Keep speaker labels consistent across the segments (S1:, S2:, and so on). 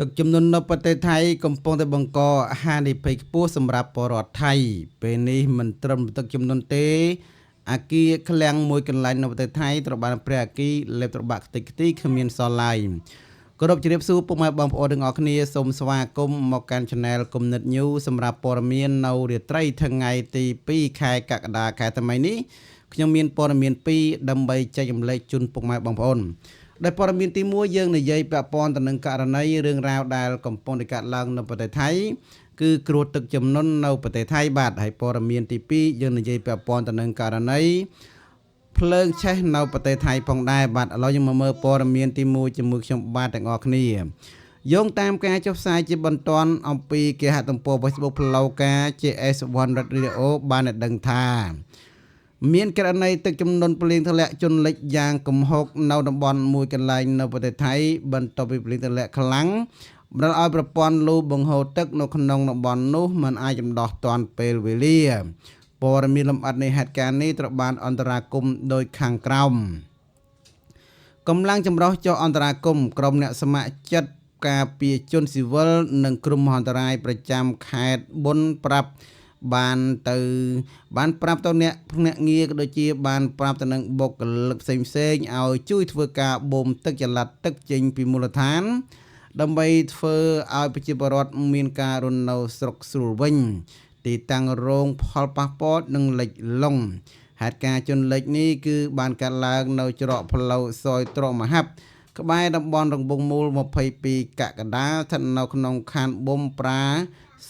S1: ទឹកជំនន់នៅប្រទេសថៃកំពុងតែបង្កហានិភ័យខ្ពស់សម្រាប់ពលរដ្ឋថៃពេលនេះមិនត្រឹមទឹកជំនន់ទេអគារឃ្លាំងមួយកន្លែងនៅប្រទេសថៃត្រូវបានព្រះអគារលេបត្របាក់ខ្ទេចខ្ទីគ្មានសល់ឡើយគោរពជ្រាបសួរពុកម៉ែបងប្អូនទាំងអស់គ្នាសូមស្វាគមន៍មកកាន់ Channel គំនិត News សម្រាប់ព័ត៌មាននៅរាត្រីថ្ងៃទី2ខែកក្កដាខែថ្មីនេះខ្ញុំមានព័ត៌មាន2ដើម្បីចែករំលែកជូនពុកម៉ែបងប្អូនដែលព័ត៌មានទី1យើងនិយាយពាក់ព័ន្ធទៅនឹងករណីរឿងរ៉ាវដែលកំពុងតែកើតឡើងនៅប្រទេសថៃគឺគ្រោះទឹកជំនន់នៅប្រទេសថៃបាទហើយព័ត៌មានទី2យើងនិយាយពាក់ព័ន្ធទៅនឹងករណីភ្លើងឆេះនៅប្រទេសថៃផងដែរបាទឥឡូវយើងមកមើលព័ត៌មានទី1ជាមួយខ្ញុំបាទទាំងអស់គ្នាយោងតាមការចុះផ្សាយជាបន្ទាន់អំពីគេហទំព័រ Facebook ផ្លូវការ JS1 Radio បានដឹងថាមានករណីទឹកជំនន់ភ្លៀងធ្លាក់ជន់លិចយ៉ាងគំហុកនៅតំបន់មួយកន្លែងនៅប្រទេសថៃបន្ទាប់ពីភ្លៀងធ្លាក់ខ្លាំងបណ្ដាលឲ្យប្រព័ន្ធលូបង្ហូរទឹកនៅក្នុងតំបន់នោះមិនអាចចម្ដោះទាន់ពេលវេលាព័ត៌មានលម្អិតនៃហេតុការណ៍នេះត្រូវបានអន្តរាគមន៍ដោយខាងក្រោមកម្លាំងចម្រុះចុះអន្តរាគមន៍ក្រុមអ្នកស្ម័គ្រចិត្តការពារជនស៊ីវិលនិងគ្រោះមហន្តរាយប្រចាំខេត្តប៊ុនប្រាប់បានប្រាប់ទៅអ្នកភ្នាក់ងារក៏ដូចជាបានប្រាប់ទៅនឹងបុគ្គលិកផ្សេងឲ្យជួយធ្វើការបូមទឹកចល័តទឹកចេញពីមូលដ្ឋានដើម្បីធ្វើឲ្យប្រជាពលរដ្ឋមានការរស់នៅស្រុកស្រួលវិញទីតាំងរងផលប៉ះពាល់និងលិចលង់ហេតុការណ៍ជន់លិចនេះគឺបានកើតឡើងនៅច្រកផ្លូវសយត្រមហាប់ក្បែរតំបន់រង្វង់មូល22កក្កដាស្ថិតនៅក្នុងខណ្ឌប៊ុំប្រា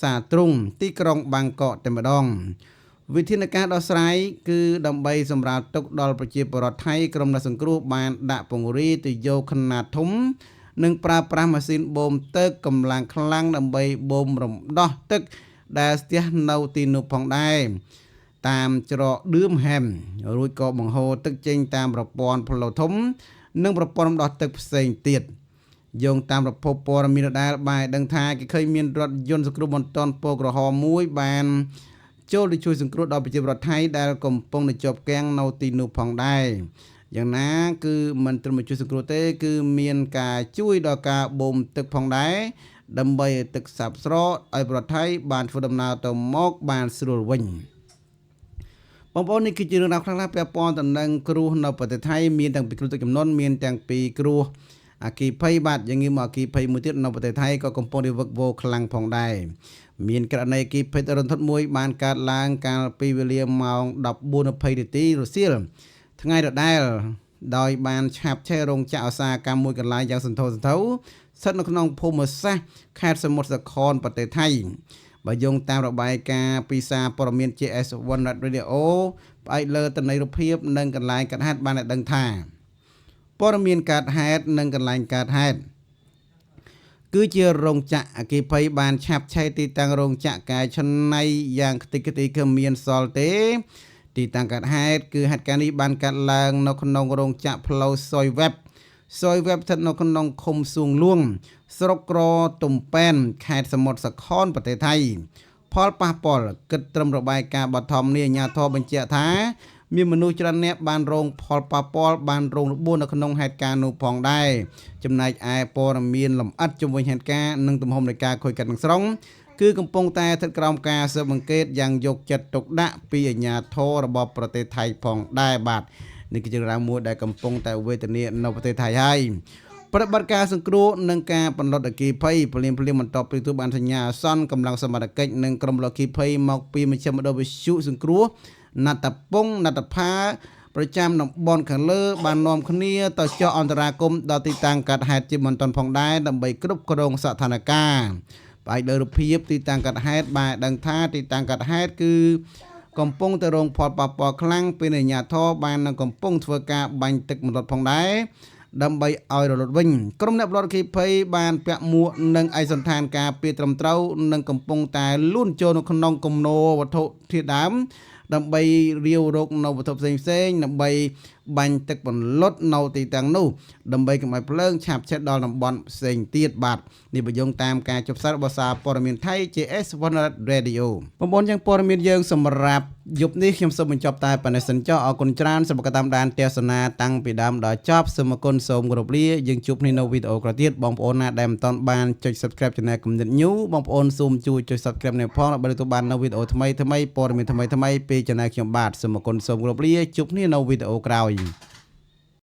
S1: សាទ្រុងទីក្រុងបាងកកតែម្ដងវិធានការដោះស្រាយគឺដើម្បីសម្រាលទុកដល់ប្រជាពលរដ្ឋថៃក្រុមអ្នកសង្គ្រោះបានដាក់ពង្រាយទៅយកខ្នាតធំនិងប្រើប្រាស់ម៉ាស៊ីនបូមទឹកកម្លាំងខ្លាំងដើម្បីបូមរំដោះទឹកដែលស្ទះនៅទីនោះផងដែរតាមច្រកឌឿមហែមរួចក៏បង្ហូរទឹកចេញតាមប្រព័ន្ធផ្លូវធំនិងប្រព័ន្ធរំដោះទឹកផ្សេងទៀតយោងតាមប្រភពព័ត៌មានដដែលបានដឹងថាគេឃើញមានរថយន្តសង្គ្រោះបន្ទាន់ពណ៌ក្រហមមួយបានចូលទៅជួយសង្គ្រោះដល់ប្រជាពលរដ្ឋថៃដែលកំពុងតែជាប់គាំងនៅទីនោះផងដែរយ៉ាងណាគឺមិនត្រឹមតែជួយសង្គ្រោះទេគឺមានការជួយដល់ការបូមទឹកផងដែរដើម្បីឲ្យទឹកសាបស្រកឲ្យប្រជាពលរដ្ឋថៃបានធ្វើដំណើរទៅមកបានស្រួលវិញបងប្អូននេះគឺជារឿងរ៉ាវខ្លះៗពាក់ព័ន្ធទៅនឹងគ្រោះនៅប្រទេសថៃមានទាំងពីគ្រោះទឹកជំនន់មានទាំងពីគ្រោះអគ្គិភ័យបាទយ៉ាងងាយមកអគ្គិភ័យមួយទៀតនៅប្រទេសថៃក៏កំពុងតែវឹកវរខ្លាំងផងដែរមានករណីអគ្គិភ័យរន្ធត់មួយបានកើតឡើងកាលពីវេលាម៉ោង 14:20 នាទីរសៀលថ្ងៃដដែលដោយបានឆាបឆេះរោងចក្រឧស្សាហកម្មមួយកន្លែងយ៉ាងសន្ធោសន្ធៅស្ថិតនៅក្នុងភូមិសាស្ត្រខេត្តសមុទ្រសខនប្រទេសថៃបើយោងតាមរបាយការណ៍ពីសារព័ត៌មាន JS1 Radio ផ្អែកលើទិន្នន័យរូបភាពនិងកន្លែងកើតហេតុបានដឹងថាព័ត៌មានកើតហេតុនិងកន្លែងកើតហេតុគឺជារោងចក្រអគ្គិភ័យបានឆាបឆេះទីតាំងរោងចក្រកែច្នៃយ៉ាងខ្ទេចខ្ទីគ្មានសល់ទេទីតាំងកើតហេតុគឺហេតុការណ៍នេះបានកើតឡើងនៅក្នុងរោងចក្រផ្លូវសយវេបស្ថិតនៅក្នុងឃុំសួងលួងស្រុកក្រទំប៉ែនខេត្តសមុទ្រសខនប្រទេសថៃផលប៉ះពាល់គិតត្រឹមរបាយការណ៍បឋមនេះអាជ្ញាធរបញ្ជាក់ថាមានមនុស្សច្រើនអ្នកបានរងផលប៉ះពាល់បានរងរបួសនៅក្នុងហេតុការណ៍នោះផងដែរចំណែកឯព័ត៌មានលម្អិតជំវិញហេតុការណ៍និងទំហំនៃការខូចខាតទាំងស្រុងគឺកំពុងតែស្ថិតក្រោមការស៊ើបអង្កេតយ៉ាងយកចិត្តទុកដាក់ពីអាជ្ញាធររបស់ប្រទេសថៃផងដែរបាទនេះគឺជារឿងរ៉ាវមួយដែលកំពុងតែវេទនានៅប្រទេសថៃហើយប្រតិបត្តិការសង្គ្រោះនិងការបណ្ដុតអគ្គិភ័យភ្លាមបន្ទាប់ពីទទួលបានសញ្ញាអាសន្នកម្លាំងសមត្ថកិច្ចនិងក្រុមអគ្គិភ័យមកពីមជ្ឈមណ្ឌលវិទ្យុសង្គ្រោះណាត់តាពងណាត់តាផាប្រចាំតំបន់ខាងលើបាននាំគ្នាទៅចុះអន្តរាគមន៍ដល់ទីតាំងកើតហេតុជាមិនទាន់ផងដែរដើម្បីគ្រប់គ្រងស្ថានភាពផ្អែកលើរូបភាពទីតាំងកើតហេតុបានដឹងថាទីតាំងកើតហេតុគឺកំពុងតែរងផលប៉ះពាល់ខ្លាំងពីអាជ្ញាធរបាននឹងកំពុងធ្វើការបាញ់ទឹកមរត់ផងដែរដើម្បីឲ្យរលត់វិញក្រុមអ្នកបដិអគ្គិភ័យបានពាក់មួកនិងឯកសណ្ឋានការពារត្រឹមត្រូវនិងកំពុងតែលូនចូលនៅក្នុងគំនរវត្ថុធាតុដើមដើម្បីរាវរកនៅវត្ថុផ្សេងដើម្បី បាញ់ទឹកបន្លត់នៅទីតាំងនោះដើម្បីកុំឲ្យភ្លើងឆាបឆេះដល់តំបន់ផ្សេងទៀតបាទនេះបញ្យងតាមការចុះផ្សាយរបស់សារព័ត៌មានថៃ JS One Radio បងប្អូនយ៉ាងព័ត៌មានយើងសម្រាប់យប់នេះខ្ញុំសូមបញ្ចប់តែប៉ុណ្ណេះសិនចុះអរគុណច្រើនសម្រាប់តាមដានទស្សនាតាំងពីដើមដល់ចប់សូមអរគុណសូមគោរពលាយើងជួបគ្នានៅវីដេអូក្រោយទៀតបងប្អូនណាដែលមិនទាន់បានចុច Subscribe Channel គំនិតញូបងប្អូនសូមជួយចុច Subscribe នេះផងដើម្បីទទួលបាននៅវីដេអូថ្មីៗព័ត៌មានថ្មីៗពី Channel ខ្ញុំបាទសូមអរគុណសូមគោរពលាជួបគ្នានៅវីដេអូក្រោយ